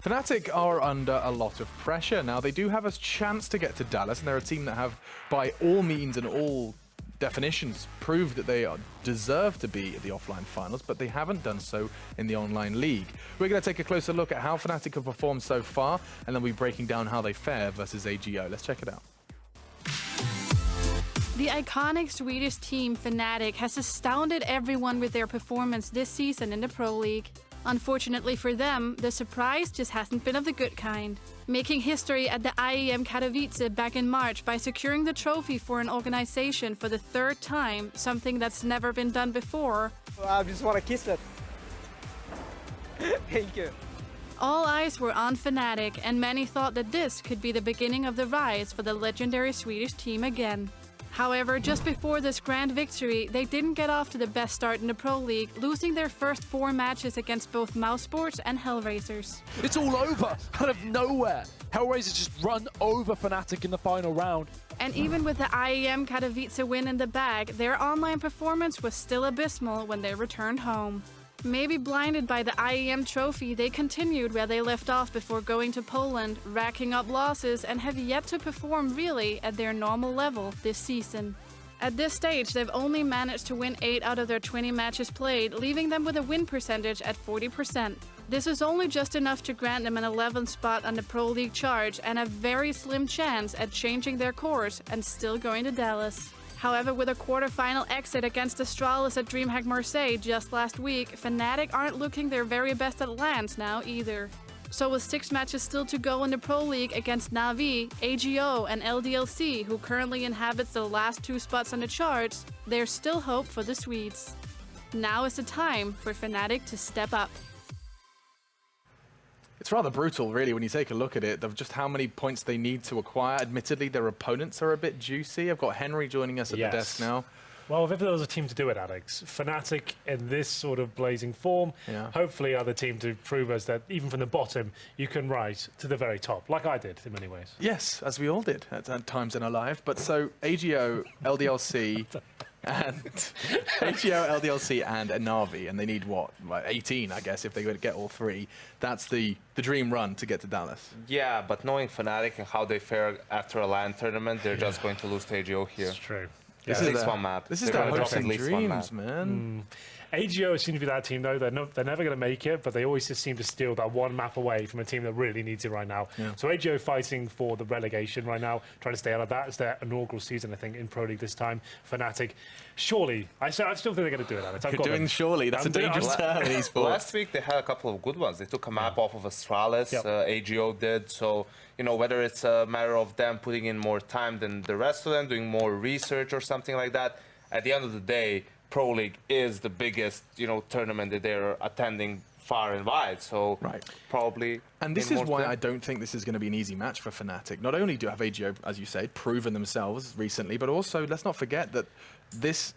Fnatic are under a lot of pressure. Now, they do have a chance to get to Dallas, and they're a team that have, by all means and all definitions, proved that they deserve to be at the offline finals, but they haven't done so in the online league. We're going to take a closer look at how Fnatic have performed so far, and then we'll be breaking down how they fare versus AGO. Let's check it out. The iconic Swedish team Fnatic has astounded everyone with their performance this season in the Pro League. Unfortunately for them, the surprise just hasn't been of the good kind. Making history at the IEM Katowice back in March by securing the trophy for an organization for the third time, something that's never been done before. I just want to kiss it. Thank you. All eyes were on Fnatic, and many thought that this could be the beginning of the rise for the legendary Swedish team again. However, just before this grand victory, they didn't get off to the best start in the Pro League, losing their first 4 matches against both Mousesports and Hellraisers. It's all over, out of nowhere. Hellraisers just run over Fnatic in the final round. And even with the IEM Katowice win in the bag, their online performance was still abysmal when they returned home. Maybe blinded by the IEM trophy, they continued where they left off before going to Poland, racking up losses, and have yet to perform really at their normal level this season. At this stage, they've only managed to win 8 out of their 20 matches played, leaving them with a win percentage at 40%. This is only just enough to grant them an 11th spot on the Pro League charge and a very slim chance at changing their course and still going to Dallas. However, with a quarter-final exit against Astralis at DreamHack Marseille just last week, Fnatic aren't looking their very best at LANs now either. So with 6 matches still to go in the Pro League against Na'Vi, AGO, and LDLC, who currently inhabits the last 2 spots on the charts, there's still hope for the Swedes. Now is the time for Fnatic to step up. It's rather brutal, really, when you take a look at it, of just how many points they need to acquire. Admittedly, their opponents are a bit juicy. I've got Henry joining us at the desk now. Well, if there was a team to do it, Alex, Fnatic in this sort of blazing form, hopefully are the team to prove us that even from the bottom, you can rise to the very top, like I did in many ways. Yes, as we all did at times in our life. But so AGO, LDLC, and AGO, LDLC, and Na'Vi, and they need what, like 18, I guess, if they were to get all 3. That's the dream run to get to Dallas. Yeah, but knowing Fnatic and how they fare after a LAN tournament, they're just going to lose to AGO here. It's true. This is one map. This is their hopes and dreams, man. AGO seem to be that team, though. They're never going to make it, but they always just seem to steal that 1 map away from a team that really needs it right now. So AGO fighting for the relegation right now, trying to stay out of that. It's their inaugural season, I think, in Pro League this time. Fnatic, surely, I still think they're going to do it, Alex. You're doing surely. That's a dangerous term in esports. Last week, they had a couple of good ones. They took a map off of Astralis, AGO did. So, you know, whether it's a matter of them putting in more time than the rest of them, doing more research or something like that, at the end of the day, Pro League is the biggest, you know, tournament that they're attending far and wide, so probably... And this is why I don't think this is going to be an easy match for Fnatic. Not only do have AGO, as you say, proven themselves recently, but also let's not forget that this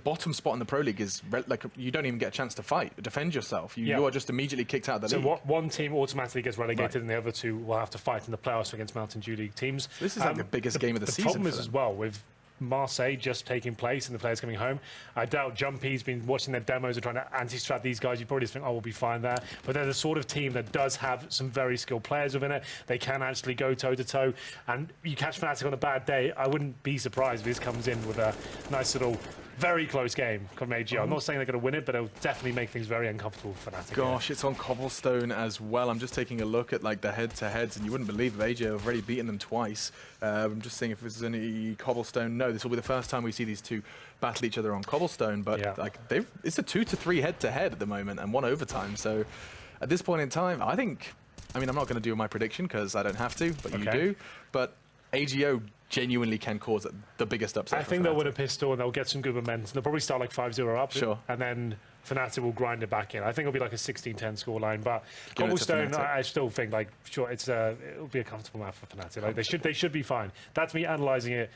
bottom spot in the Pro League is like you don't even get a chance to fight, defend yourself. You are just immediately kicked out of the league. So one team automatically gets relegated and the other 2 will have to fight in the playoffs against Mountain Dew League teams. So this is like the biggest game of the season. The problem is as well with Marseille just taking place and the players coming home. I doubt Jumpy's been watching their demos and trying to anti-strat these guys. You probably just think, oh, we'll be fine there. But they're the sort of team that does have some very skilled players within it. They can actually go toe-to-toe. And you catch Fnatic on a bad day, I wouldn't be surprised if this comes in with a nice little very close game from AGO. I'm not saying they're going to win it, but it'll definitely make things very uncomfortable for Fnatic. Gosh, it's on cobblestone as well. I'm just taking a look at like the head-to-heads, and you wouldn't believe if AGO have already beaten them twice. I'm just seeing if there's any cobblestone. No, this will be the first time we see these 2 battle each other on cobblestone. But like it's a 2-3 head-to-head at the moment, and 1 overtime. So at this point in time, I think. I mean, I'm not going to do my prediction because I don't have to, but you do. But AGO genuinely can cause the biggest upset. I think they'll win a pistol and they'll get some good momentum. They'll probably start like 5-0 up, and then Fnatic will grind it back in. I think it'll be like a 16-10 scoreline, but cobblestone, I still think like it'll be a comfortable match for Fnatic. Like they should be fine. That's me analysing it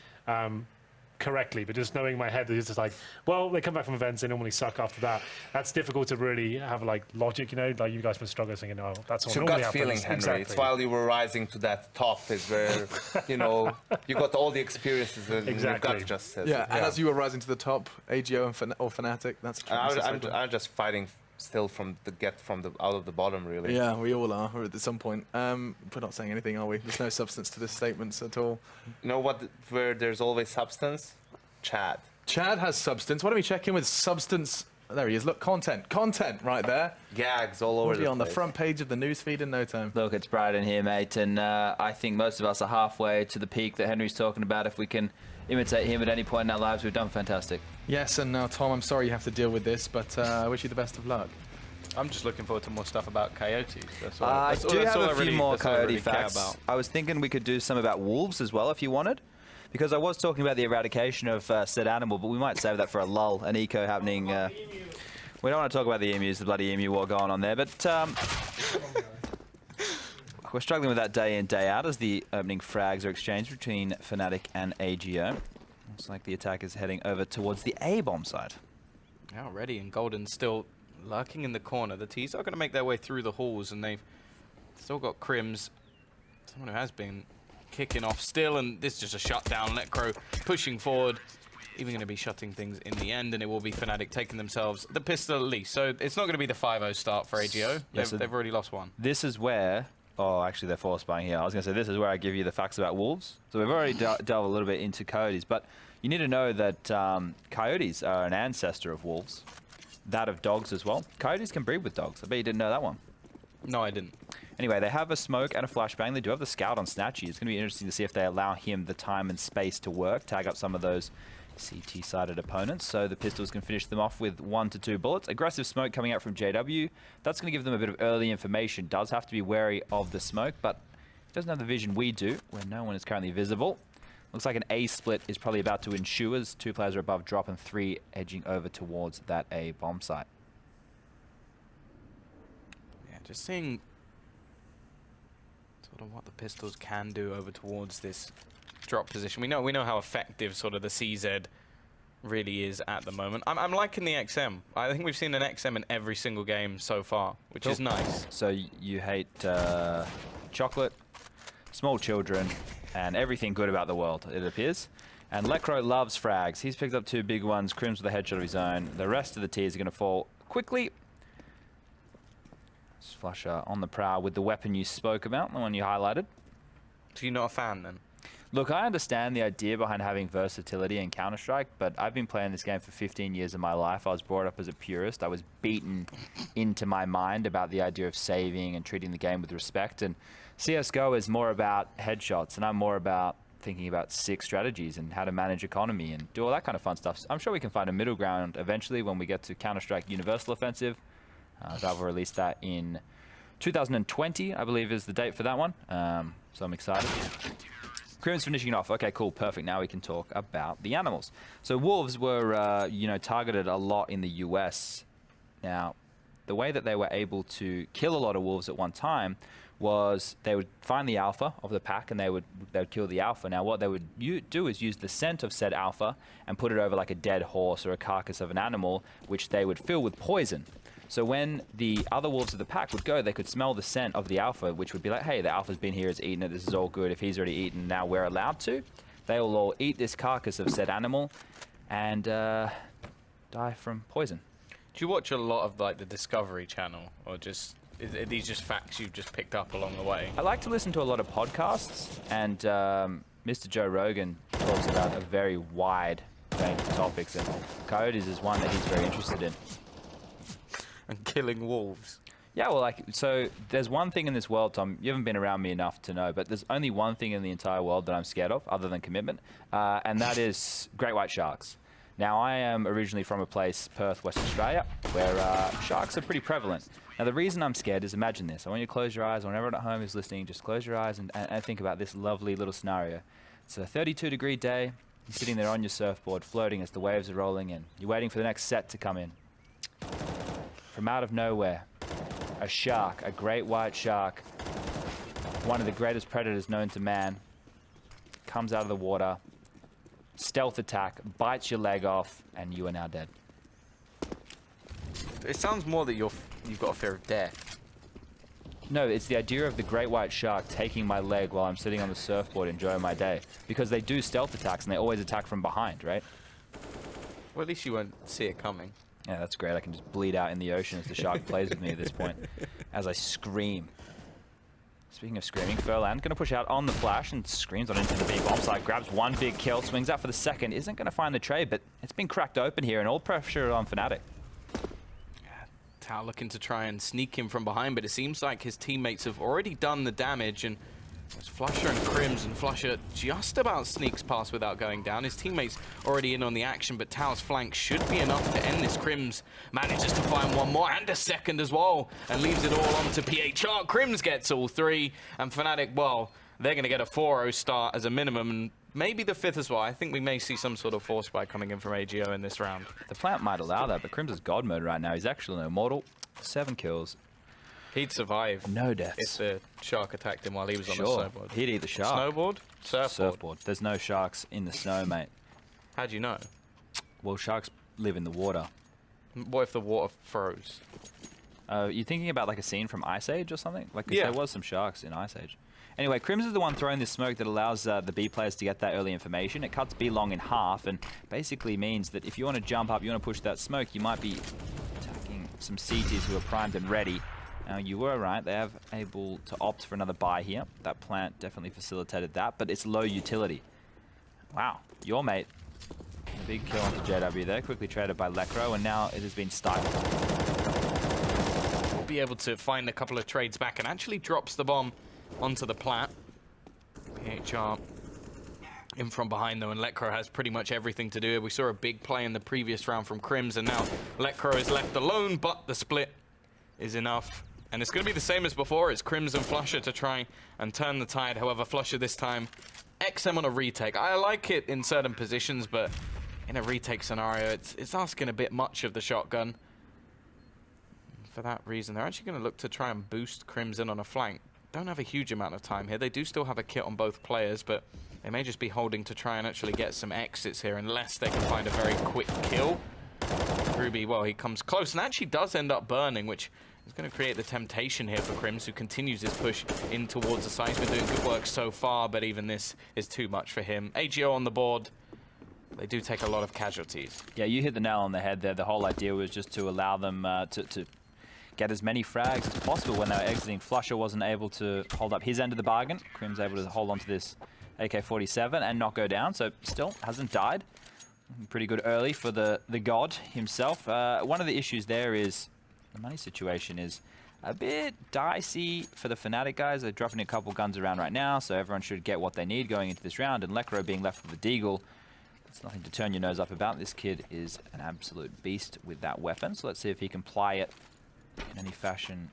correctly, but just knowing in my head, it's just like, well, they come back from events, they normally suck after that. That's difficult to really have like logic, you know, like you guys must struggle thinking, oh, that's all normally happens. It's your gut feeling, Henry. It's while you were rising to that top is where, you know, you got all the experiences and your gut just says. And as you were rising to the top, AGO or Fnatic, that's true. I'm just fighting still out of the bottom, really. Yeah, we all are, or at some point. We're not saying anything, are we? There's no substance to this statements at all. You know what? Where there's always substance? Chad. Chad has substance. Why don't we check in with substance? There he is. Look, content right there. Gags all over We'll be on the place. front page of the newsfeed in no time. Look, it's bright in here, mate, and I think most of us are halfway to the peak that Henry's talking about. If we can imitate him at any point in our lives, we've done fantastic. Yes, and now, Tom, I'm sorry you have to deal with this, but I wish you the best of luck. I'm just looking forward to more stuff about Coyotes. That's all, I that's all- do that's have all a I few really- more that's all I Coyote really care facts. about. I was thinking we could do some about wolves as well, if you wanted. Because I was talking about the eradication of said animal, but we might save that for a lull, an eco happening. We don't want to talk about the emus, the bloody emu war going on there, but we're struggling with that day in, day out as the opening frags are exchanged between Fnatic and AGO. Looks like the attack is heading over towards the A-bomb side. Yeah, already, and Golden's still lurking in the corner. The T's are going to make their way through the halls, and they've still got Crims, someone who has been kicking off still, and this is just a shutdown. Necro pushing forward, even going to be shutting things in the end, and it will be Fnatic taking themselves the pistol at least. So it's not going to be the 5-0 start for AGO. Yeah, so they've already lost one. This is where... Oh, actually, they're force buying here. I was going to say, this is where I give you the facts about wolves. So we've already delved a little bit into coyotes, but you need to know that coyotes are an ancestor of wolves, that of dogs as well. Coyotes can breed with dogs. I bet you didn't know that one. No, I didn't. Anyway, they have a smoke and a flashbang. They do have the scout on Snatchy. It's going to be interesting to see if they allow him the time and space to work, tag up some of those CT-sided opponents, so the pistols can finish them off with 1 to 2 bullets. Aggressive smoke coming out from JW. That's going to give them a bit of early information. Does have to be wary of the smoke, but it doesn't have the vision we do, where no one is currently visible. Looks like an A split is probably about to ensue as 2 players are above drop and 3 edging over towards that A bomb site. Yeah, just seeing sort of what the pistols can do over towards this drop position. We know how effective sort of the CZ really is at the moment. I'm liking the XM. I think we've seen an XM in every single game so far, which is nice. So you hate chocolate, small children, and everything good about the world, it appears. And Lecro loves frags. He's picked up 2 big ones, Crims with a headshot of his own. The rest of the tiers are going to fall quickly. Flusher on the prowl with the weapon you spoke about, the one you highlighted. So you're not a fan then? Look, I understand the idea behind having versatility in Counter-Strike, but I've been playing this game for 15 years of my life. I was brought up as a purist. I was beaten into my mind about the idea of saving and treating the game with respect. And CSGO is more about headshots, and I'm more about thinking about sick strategies and how to manage economy and do all that kind of fun stuff. I'm sure we can find a middle ground eventually when we get to Counter-Strike Universal Offensive. Valve will release that in 2020, I believe is the date for that one. So I'm excited. Crims finishing off. Okay, cool, perfect. Now we can talk about the animals. So wolves were, targeted a lot in the US. Now, the way that they were able to kill a lot of wolves at one time was they would find the alpha of the pack and they would kill the alpha. Now, what they would do is use the scent of said alpha and put it over like a dead horse or a carcass of an animal, which they would fill with poison. So when the other wolves of the pack would go, they could smell the scent of the alpha, which would be like, hey, the alpha's been here, it's eaten it, this is all good. If he's already eaten, now we're allowed to. They will all eat this carcass of said animal and die from poison. Do you watch a lot of like the Discovery Channel, or just are these just facts you've just picked up along the way? I like to listen to a lot of podcasts, and Mr. Joe Rogan talks about a very wide range of topics, and coyotes is one that he's very interested in. And killing wolves. Yeah, well, so there's one thing in this world, Tom, you haven't been around me enough to know, but there's only one thing in the entire world that I'm scared of, other than commitment, and that is great white sharks. Now, I am originally from a place, Perth, Western Australia, where sharks are pretty prevalent. Now, the reason I'm scared is, imagine this. I want you to close your eyes, or everyone at home is listening, just close your eyes and think about this lovely little scenario. It's a 32-degree day, you're sitting there on your surfboard, floating as the waves are rolling in. You're waiting for the next set to come in. From out of nowhere, a shark, a great white shark, one of the greatest predators known to man, comes out of the water, stealth attack, bites your leg off, and you are now dead. It sounds more that you've got a fear of death. No, it's the idea of the great white shark taking my leg while I'm sitting on the surfboard enjoying my day. Because they do stealth attacks, and they always attack from behind, right? Well, at least you won't see it coming. Yeah, that's great. I can just bleed out in the ocean as the shark plays with me at this point, as I scream. Speaking of screaming, Furlan going to push out on the flash and screams on into the B bomb site, grabs one big kill, swings out for the second, isn't going to find the trade, but it's been cracked open here and all pressure on Fnatic. Tao looking to try and sneak him from behind, but it seems like his teammates have already done the damage, and there's Flusher and Crims, and Flusher just about sneaks past without going down. His teammates already in on the action, but Tao's flank should be enough to end this. Crims manages to find one more and a second as well, and leaves it all on to PHR. Crims gets all three, and Fnatic, well, they're going to get a 4-0 start as a minimum, and maybe the 5th as well. I think we may see some sort of force buy coming in from AGO in this round. The plant might allow that, but Crims is God mode right now. He's actually an immortal. 7 kills. He'd survive. No deaths. If the shark attacked him while he was on the snowboard. He'd eat the shark. Snowboard? Surfboard. There's no sharks in the snow, mate. How do you know? Well, sharks live in the water. What if the water froze? You're thinking about like a scene from Ice Age or something? Like, 'cause yeah. There was some sharks in Ice Age. Anyway, Crims is the one throwing this smoke that allows the B players to get that early information. It cuts B long in half and basically means that if you want to jump up, you want to push that smoke, you might be attacking some CTs who are primed and ready. Now, you were right. They have able to opt for another buy here. That plant definitely facilitated that, but it's low utility. Wow. Your mate. A big kill onto JW there. Quickly traded by Lekro, and now it has been stifled. We'll be able to find a couple of trades back and actually drops the bomb onto the plat. PHR in from behind, though, and Lekro has pretty much everything to do. We saw a big play in the previous round from Crims, and now Lekro is left alone, but the split is enough. And it's going to be the same as before. It's Crims and Flusher to try and turn the tide. However, Flusher this time, XM on a retake. I like it in certain positions, but in a retake scenario, it's asking a bit much of the shotgun. For that reason, they're actually going to look to try and boost Crims in on a flank. Don't have a huge amount of time here. They do still have a kit on both players, but they may just be holding to try and actually get some exits here, unless they can find a very quick kill. Ruby, well, he comes close and actually does end up burning, which is going to create the temptation here for Crims, who continues his push in towards the side. He's been doing good work so far, but even this is too much for him. AGO on the board. They do take a lot of casualties. Yeah, you hit the nail on the head there. The whole idea was just to allow them to get as many frags as possible when they were exiting. Flusher wasn't able to hold up his end of the bargain. Crims able to hold on to this AK-47 and not go down, so still hasn't died. Pretty good early for the god himself. One of the issues there is the money situation is a bit dicey for the Fnatic guys. They're dropping a couple guns around right now, so everyone should get what they need going into this round. And Lekro being left with the Deagle, it's nothing to turn your nose up about. This kid is an absolute beast with that weapon, so let's see if he can ply it in any fashion.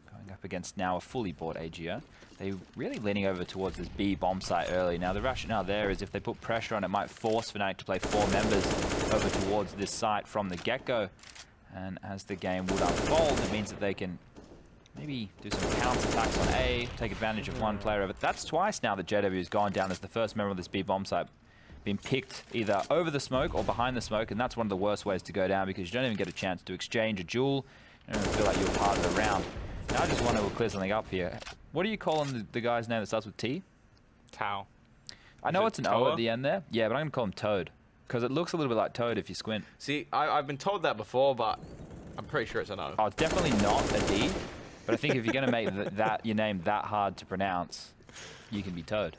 Going up against now a fully bought AGO. They're really leaning over towards this B bomb site early. Now, the rationale there is if they put pressure on it, might force Fnatic to play 4 members over towards this site from the get-go. And as the game would unfold, it means that they can maybe do some counter-attacks on A, take advantage of one player over. That's twice now that JW has gone down as the first member of this B bomb site, been picked either over the smoke or behind the smoke, and that's one of the worst ways to go down because you don't even get a chance to exchange a duel. You don't even feel like you're part of the round. Now I just want to clear something up here. What do you call the guy's name that starts with T? Tao. I know it's an O at the end there. Yeah, but I'm going to call him Toad. Because it looks a little bit like Toad if you squint. See, I've been told that before, but I'm pretty sure it's an O. Oh, it's definitely not a D. But I think if you're going to make your name that hard to pronounce, you can be Toad.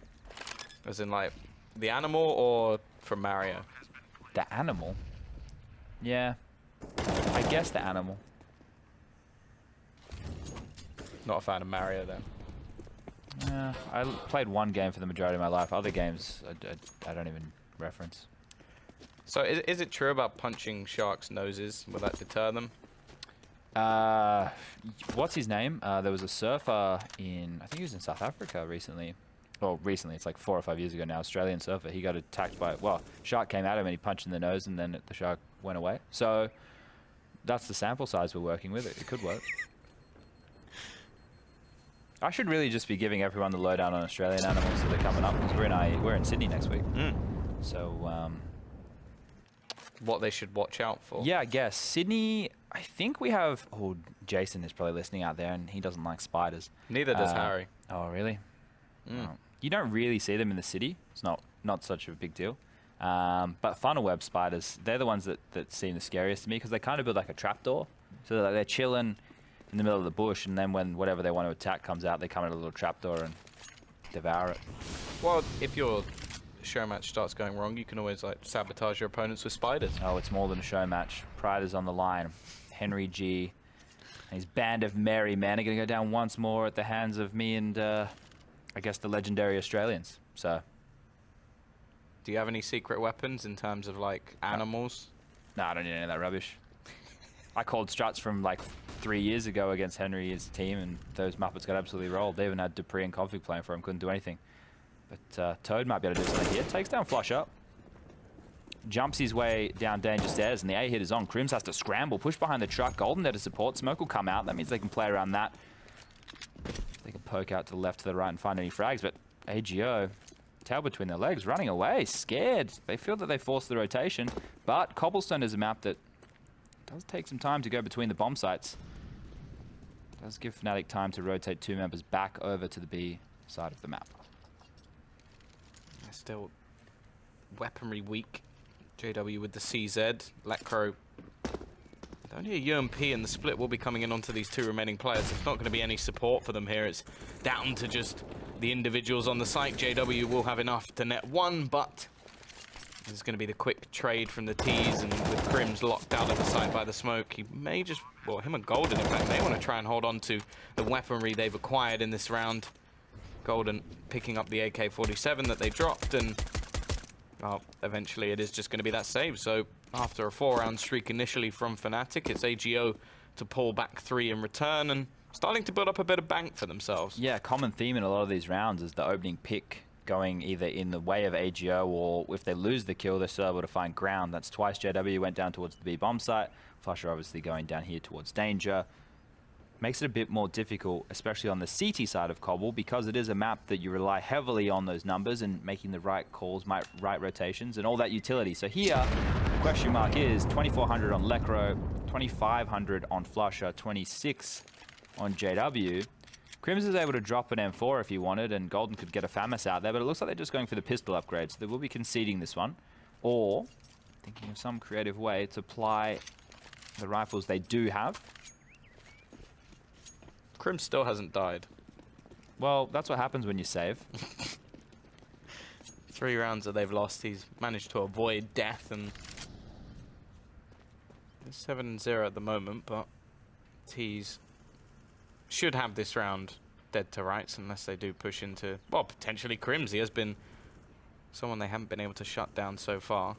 As in, like, the animal or from Mario? The animal? Yeah. I guess the animal. Not a fan of Mario, then. I played one game for the majority of my life. Other games, I don't even reference. So is it true about punching sharks' noses? Will that deter them? What's his name? There was a surfer in, I think he was in South Africa recently. Well, recently, it's like 4 or 5 years ago now. Australian surfer. He got attacked by, well, shark came at him and he punched in the nose and then the shark went away. So that's the sample size we're working with. It could work. I should really just be giving everyone the lowdown on Australian animals that are coming up because we're in Sydney next week. So what they should watch out for? Yeah, I guess Sydney. I think we have. Oh, Jason is probably listening out there, and he doesn't like spiders. Neither does Harry. Oh, really? Oh. You don't really see them in the city. It's not such a big deal. But funnel web spiders, they're the ones that seem the scariest to me because they kind of build like a trapdoor. So they're chilling in the middle of the bush, and then when whatever they want to attack comes out, they come in a little trapdoor and devour it. Well, if your show match starts going wrong, you can always like sabotage your opponents with spiders. Oh, it's more than a show match. Pride is on the line. Henry G and his band of merry men are going to go down once more at the hands of me and I guess the legendary Australians. So, do you have any secret weapons in terms of like animals? No, I don't need any of that rubbish. I called struts from like 3 years ago against Henry's team, and those Muppets got absolutely rolled. They even had Dupree and Config playing for him, couldn't do anything. But Toad might be able to do something here. Takes down Flush Up. Jumps his way down danger stairs, and the A hit is on. Crims has to scramble, push behind the truck. Golden there to support. Smoke will come out. That means they can play around that. They can poke out to the left, to the right, and find any frags. But AGO, tail between their legs, running away, scared. They feel that they forced the rotation, but Cobblestone is a map that does take some time to go between the bomb sites. Does give Fnatic time to rotate 2 members back over to the B side of the map. They're still weaponry weak. JW with the CZ. Lecro, only a UMP, and the split will be coming in onto these 2 remaining players. There's not going to be any support for them here. It's down to just the individuals on the site. JW will have enough to net 1, but there's going to be the quick trade from the T's, and with Crims locked out of the site by the smoke, he may just, well, him and Golden, in fact, may want to try and hold on to the weaponry they've acquired in this round. Golden picking up the AK-47 that they dropped, and well, eventually it is just going to be that save. So after a 4-round streak initially from Fnatic, it's AGO to pull back 3 in return, and starting to build up a bit of bank for themselves. Yeah, common theme in a lot of these rounds is the opening pick going either in the way of AGO, or if they lose the kill, they're still able to find ground. That's twice JW went down towards the B bomb site. Flusher obviously going down here towards danger. Makes it a bit more difficult, especially on the CT side of Cobble, because it is a map that you rely heavily on those numbers and making the right calls, right rotations, and all that utility. So here, the question mark is 2,400 on Lecro, 2,500 on Flusher, 26 on JW. Crims is able to drop an M4 if he wanted, and Golden could get a FAMAS out there, but it looks like they're just going for the pistol upgrade, so they will be conceding this one. Or thinking of some creative way to apply the rifles they do have. Crims still hasn't died. Well, that's what happens when you save. 3 rounds that they've lost, he's managed to avoid death, and it's 7-0 at the moment, but T's should have this round dead to rights unless they do push into, well, potentially Crims. He has been someone they haven't been able to shut down so far.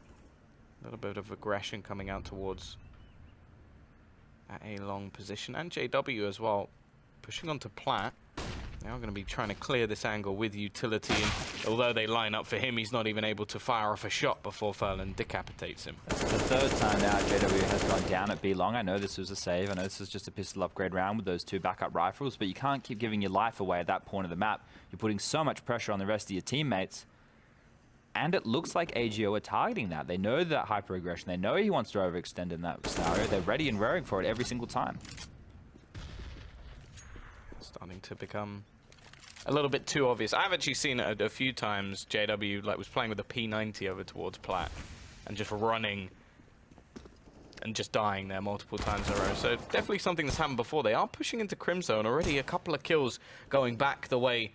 A little bit of aggression coming out towards that A-long position, and JW as well. Pushing onto Platt. They are going to be trying to clear this angle with utility, and although they line up for him, he's not even able to fire off a shot before Furlan decapitates him. That's the 3rd time now JW has gone down at B long. I know this was a save. I know this is just a pistol upgrade round with those 2 backup rifles, but you can't keep giving your life away at that point of the map. You're putting so much pressure on the rest of your teammates, and it looks like AGO are targeting that. They know that hyper-aggression. They know he wants to overextend in that scenario. They're ready and raring for it every single time. Starting to become a little bit too obvious. I've actually seen it a few times. JW was playing with a P90 over towards Platt and just running and just dying there multiple times in a row. So definitely something that's happened before. They are pushing into Crim Zone. Already a couple of kills going back the way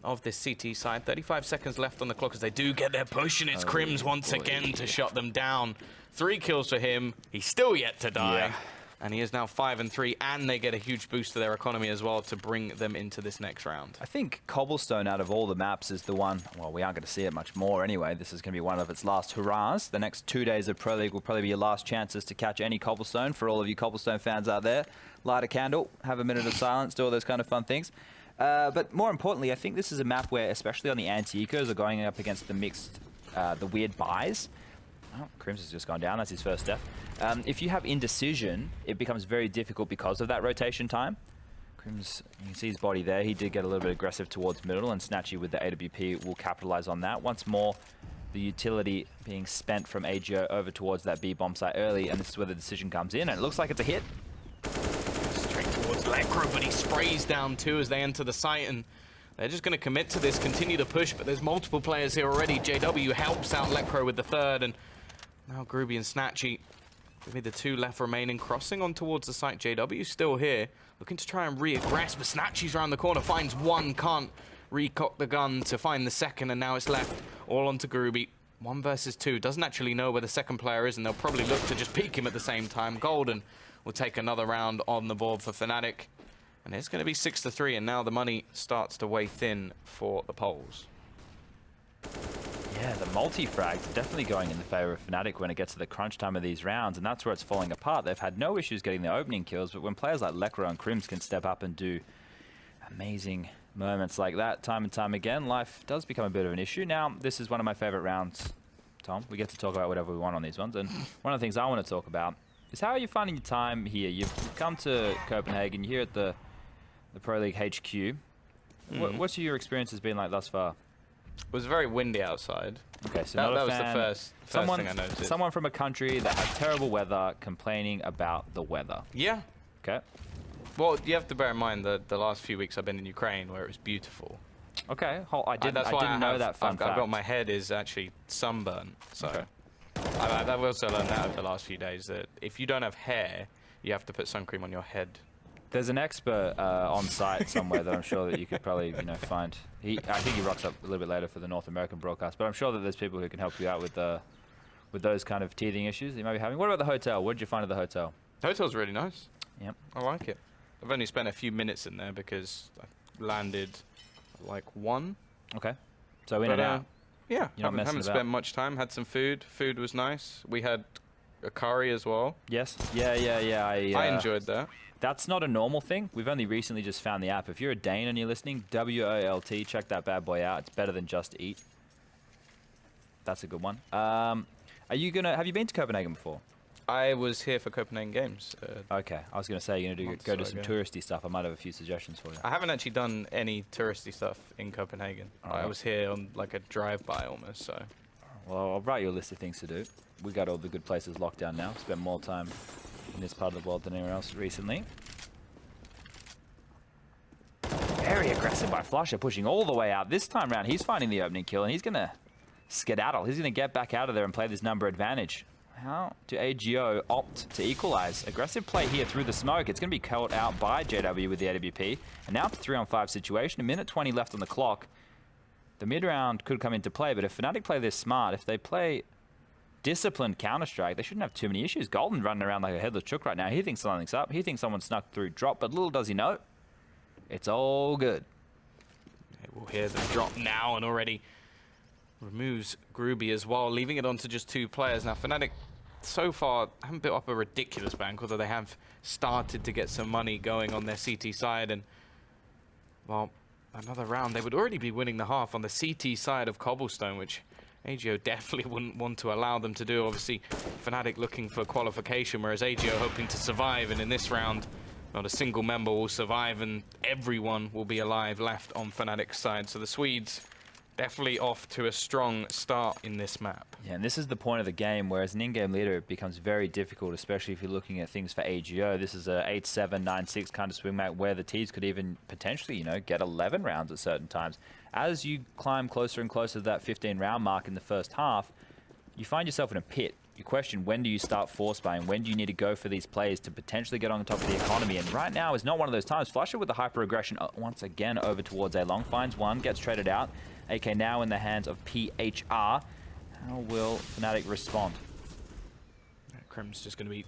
of this CT side. 35 seconds left on the clock as they do get their push, and it's Crims once again to shut them down. 3 kills for him. He's still yet to die. Yeah. And he is now 5-3, and they get a huge boost to their economy as well to bring them into this next round. I think Cobblestone, out of all the maps, is the one, well, we aren't going to see it much more anyway. This is going to be one of its last hurrahs. The next 2 days of Pro League will probably be your last chances to catch any Cobblestone. For all of you Cobblestone fans out there, light a candle, have a minute of silence, do all those kind of fun things. But more importantly, I think this is a map where, especially on the anti-ecos, are going up against the mixed, the weird buys. Oh, Crims has just gone down. That's his first death. If you have indecision, it becomes very difficult because of that rotation time. Crims, you can see his body there. He did get a little bit aggressive towards middle, and Snatchy with the AWP will capitalize on that. Once more, the utility being spent from AGO over towards that B bomb site early, and this is where the decision comes in, and it looks like it's a hit. Straight towards Lecro, but he sprays down too as they enter the site, and They're just going to commit to this, continue to push, but there's multiple players here already. JW helps out Lekro with the third, and now Groovy and Snatchy, give me the two left remaining, crossing on towards the site. JW still here, looking to try and re-aggress, but Snatchy's around the corner, finds one, can't recock the gun to find the second, and now it's left all onto Groovy. 1 versus 2, doesn't actually know where the second player is, and they'll probably look to just peek him at the same time. Golden will take another round on the board for Fnatic. And it's going to be 6-3, and now the money starts to weigh thin for the Poles. Yeah, the multi-frags are definitely going in the favor of Fnatic when it gets to the crunch time of these rounds, and that's where it's falling apart. They've had no issues getting the opening kills, but when players like Lekro and Crims can step up and do amazing moments like that time and time again, life does become a bit of an issue. Now, this is one of my favorite rounds, Tom. We get to talk about whatever we want on these ones, and one of the things I want to talk about is how are you finding your time here? You've come to Copenhagen, you're here at the Pro League HQ. What's your experience has been like thus far? It was very windy outside. Okay, so that was the first thing I noticed. Someone from a country that had terrible weather complaining about the weather. Yeah. Okay. Well, you have to bear in mind that the last few weeks I've been in Ukraine where it was beautiful. Okay, I didn't know that fun fact. I've got my head is actually sunburned, so okay. I've also learned that over the last few days that if you don't have hair, you have to put sun cream on your head. There's an expert on site somewhere that I'm sure that you could probably find. I think he rocks up a little bit later for the North American broadcast, but I'm sure that there's people who can help you out with those kind of teething issues that you might be having. What about the hotel? What did you find at the hotel? The hotel's really nice. Yep. I like it. I've only spent a few minutes in there because I landed like 1. Okay. So in and out. Yeah, haven't spent much time. Had some food. Food was nice. We had a curry as well. Yes. Yeah. I enjoyed that. That's not a normal thing. We've only recently just found the app. If you're a Dane and you're listening, WOLT, check that bad boy out. It's better than Just Eat. That's a good one. Have you been to Copenhagen before? I was here for Copenhagen Games. Okay, I was going to say you're going to go do some touristy stuff. I might have a few suggestions for you. I haven't actually done any touristy stuff in Copenhagen. I was here on like a drive-by almost, so. Well, I'll write you a list of things to do. We got all the good places locked down now. Spent more time in this part of the world than anywhere else recently. Very aggressive by Flusher, pushing all the way out. This time around, he's finding the opening kill, and he's going to skedaddle. He's going to get back out of there and play this number advantage. How do AGO opt to equalize? Aggressive play here through the smoke. It's going to be caught out by JW with the AWP. And now it's a 3-on-5 situation. 1:20 left on the clock. The mid-round could come into play, but if Fnatic play this smart, if they play disciplined Counter-Strike, they shouldn't have too many issues. Golden running around like a headless chook right now. He thinks something's up. He thinks someone snuck through drop, but little does he know, it's all good. We'll hear the drop now, and already removes Groovy as well, leaving it on to just 2 players. Now, Fnatic so far haven't built up a ridiculous bank, although they have started to get some money going on their CT side. And, well, another round, they would already be winning the half on the CT side of Cobblestone, which AGO definitely wouldn't want to allow them to do. Obviously, Fnatic looking for qualification, whereas AGO hoping to survive. And in this round, not a single member will survive, and everyone will be alive left on Fnatic's side. So the Swedes definitely off to a strong start in this map. Yeah, and this is the point of the game where as an in-game leader it becomes very difficult, especially if you're looking at things for AGO. This is a 8-7, 9-6 kind of swing map where the Ts could even potentially, get 11 rounds at certain times. As you climb closer and closer to that 15-round mark in the first half, you find yourself in a pit. You question, when do you start force buying? When do you need to go for these plays to potentially get on top of the economy? And right now is not one of those times. Flusher with the hyper-aggression once again over towards A-Long. Finds one, gets traded out. AK now in the hands of PHR. How will Fnatic respond? Crim's just going to be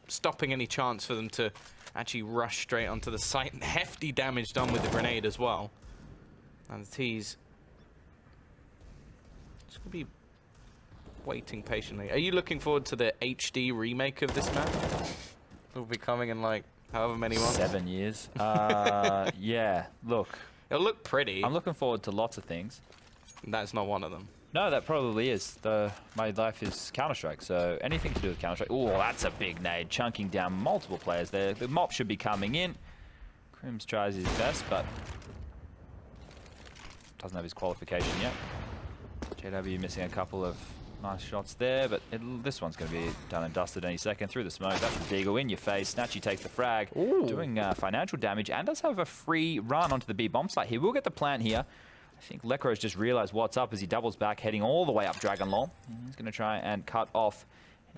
stopping any chance for them to actually rush straight onto the site. And hefty damage done with the grenade as well. And the T's just going to be waiting patiently. Are you looking forward to the HD remake of this map? It'll be coming in like however many months? 7 years. Yeah, look. It'll look pretty. I'm looking forward to lots of things. That's not one of them. No, that probably is. My life is Counter-Strike, so anything to do with Counter-Strike. Oh, that's a big nade, chunking down multiple players there. The mop should be coming in. Crims tries his best, but doesn't have his qualification yet. JW missing a couple of Nice shots there, but this one's going to be done and dusted any second. Through the smoke, that's the Deagle in your face. Snatchy takes the frag, doing financial damage, and does have a free run onto the B bomb site. He will get the plant here. I think Lekro's just realized what's up as he doubles back, heading all the way up Dragon Law. He's going to try and cut off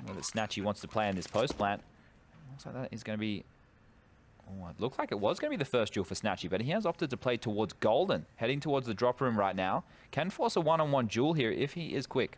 whether Snatchy wants to play in this post plant. Looks like that is going to be... Oh, it looked like it was going to be the first duel for Snatchy, but he has opted to play towards Golden, heading towards the drop room right now. Can force a one-on-one duel here if he is quick.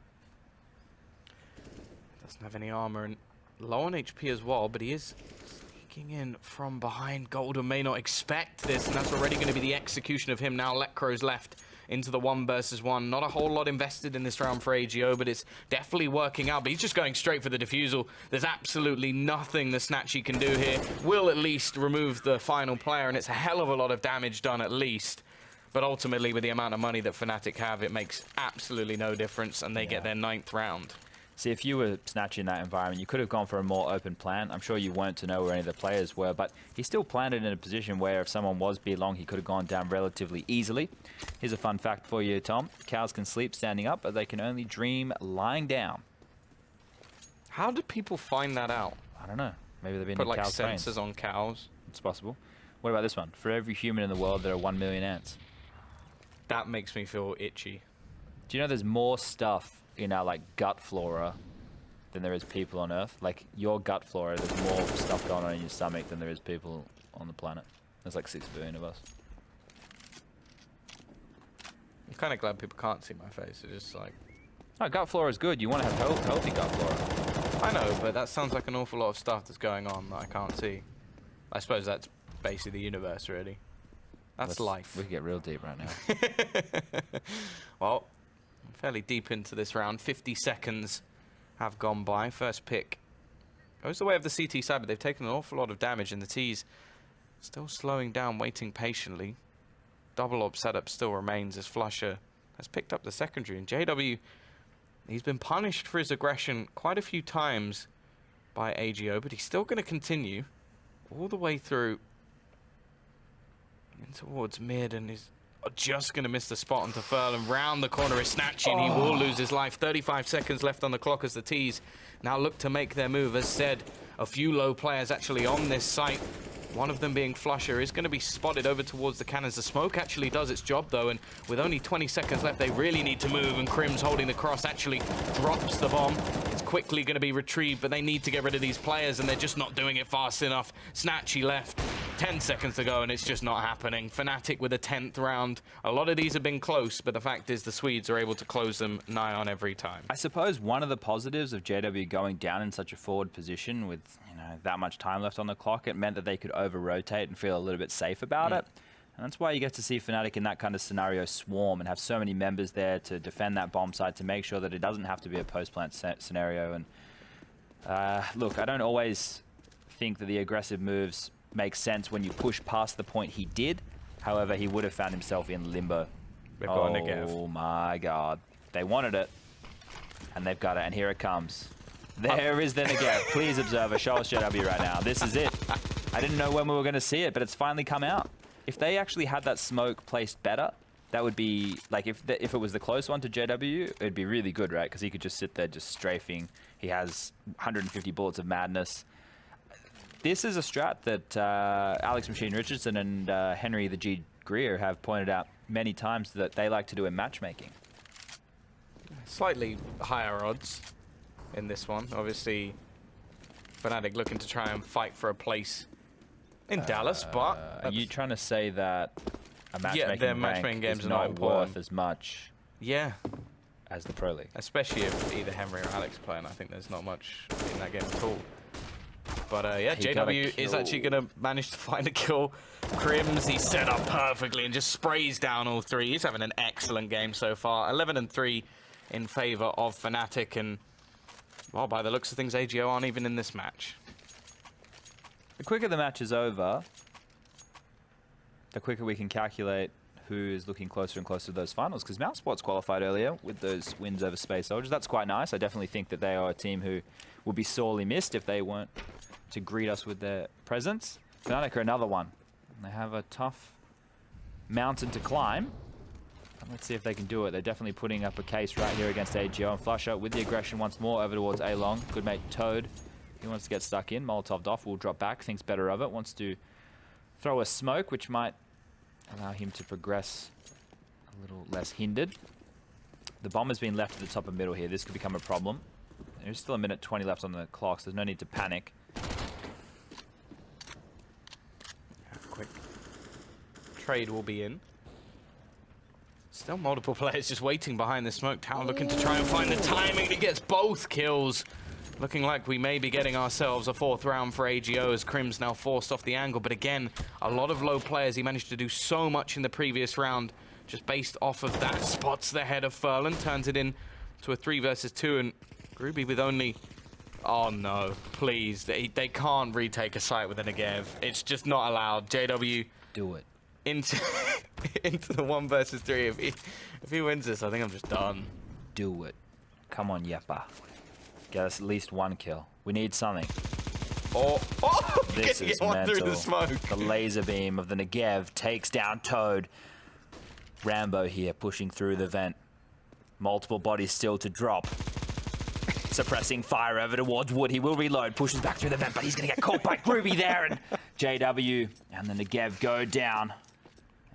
Doesn't have any armor and low on HP as well, but he is sneaking in from behind. Golden may not expect this, and that's already going to be the execution of him now. Lekro's left into the 1 versus 1. Not a whole lot invested in this round for AGO, but it's definitely working out. But he's just going straight for the defusal. There's absolutely nothing the Snatchy can do here. Will at least remove the final player, and it's a hell of a lot of damage done at least. But ultimately, with the amount of money that Fnatic have, it makes absolutely no difference, and they get their 9th round. See, if you were Snatchy in that environment, you could have gone for a more open plan. I'm sure you weren't to know where any of the players were, but he still planted in a position where if someone was B long, he could have gone down relatively easily. Here's a fun fact for you, Tom. Cows can sleep standing up, but they can only dream lying down. How do people find that out? I don't know. Maybe they've been put in like cows' sensors brains. on cows. It's possible. What about this one? For every human in the world, there are 1 million ants. That makes me feel itchy. Do you know there's more stuff in our like gut flora than there is people on Earth? Like your gut flora, there's more stuff going on in your stomach than there is people on the planet. There's like 6 billion of us. I'm kind of glad people can't see my face. It's just like... No, gut flora is good. You want to have healthy gut flora. I know, but that sounds like an awful lot of stuff that's going on that I can't see. I suppose that's basically the universe, really. That's life. We could get real deep right now. Well, I'm fairly deep into this round. 50 seconds have gone by. First pick goes the way of the CT side, but they've taken an awful lot of damage, and the T's still slowing down, waiting patiently. Double orb setup still remains as Flusher has picked up the secondary, and JW, he's been punished for his aggression quite a few times by AGO, but he's still going to continue all the way through in towards mid, and is just going to miss the spot onto Furl, and round the corner is Snatchy, and he will lose his life. 35 seconds left on the clock as the T's now look to make their move. As said, a few low players actually on this site. One of them being Flusher is going to be spotted over towards the cannons. The smoke actually does its job though, and with only 20 seconds left, they really need to move, and Crim's holding the cross actually drops the bomb. It's quickly going to be retrieved, but they need to get rid of these players, and they're just not doing it fast enough. Snatchy left, 10 seconds to go, and it's just not happening. Fnatic with a 10th round. A lot of these have been close, but the fact is the Swedes are able to close them nigh on every time. I suppose one of the positives of JW going down in such a forward position with that much time left on the clock, it meant that they could over-rotate and feel a little bit safe about it. And that's why you get to see Fnatic in that kind of scenario swarm and have so many members there to defend that bomb site, to make sure that it doesn't have to be a post-plant scenario. And look, I don't always think that the aggressive moves make sense when you push past the point he did. However, he would have found himself in limbo. Oh my god. They wanted it, and they've got it, and here it comes. There is the Negev. Please, observer, show us JW right now. This is it. I didn't know when we were going to see it, but it's finally come out. If they actually had that smoke placed better, that would be, like, if it was the close one to JW, it'd be really good, right? Because he could just sit there just strafing. He has 150 bullets of madness. This is a strat that Alex Machine Richardson and Henry the G Greer have pointed out many times that they like to do in matchmaking. Slightly higher odds in this one. Obviously, Fnatic looking to try and fight for a place in Dallas, but... Are you trying to say that a matchmaking rank games is are not worth as much as the Pro League? Especially if either Henry or Alex play, and I think there's not much in that game at all. But yeah, JW is actually going to manage to find a kill. Crims, he's set up perfectly and just sprays down all three. He's having an excellent game so far. 11-3 in favor of Fnatic, and well, by the looks of things, AGO aren't even in this match. The quicker the match is over, the quicker we can calculate who is looking closer and closer to those finals, because Mousesports qualified earlier with those wins over Space Soldiers. That's quite nice. I definitely think that they are a team who would be sorely missed if they weren't to greet us with their presence. Fnatic are another one. They have a tough mountain to climb. Let's see if they can do it. They're definitely putting up a case right here against AGO. And Flusher with the aggression once more over towards A-Long. Good mate Toad. He wants to get stuck in. Molotov'd off. Will drop back. Thinks better of it. Wants to throw a smoke, which might allow him to progress a little less hindered. The bomb has been left at the top of middle here. This could become a problem. There's still a minute 20 left on the clock, so there's no need to panic. Quick trade will be in. Still multiple players just waiting behind the smoke tower, looking to try and find the timing. He gets both kills. Looking like we may be getting ourselves a 4th round for AGO as Crim's now forced off the angle. But again, a lot of low players. He managed to do so much in the previous round just based off of that. Spots the head of Furlan, turns it in to a 3 versus 2. And Groovy with only... Oh no, please. They can't retake a site with a Negev. It's just not allowed. JW... Do it. Into the 1 versus 3. If he wins this, I think I'm just done. Do it. Come on, Yepa. Get us at least 1 kill. We need something. Oh, this is one mental. through the smoke. The laser beam of the Negev takes down Toad. Rambo here pushing through the vent. Multiple bodies still to drop. Suppressing fire over towards Wood. He will reload, pushes back through the vent, but he's going to get caught by Groovy there. And JW and the Negev go down.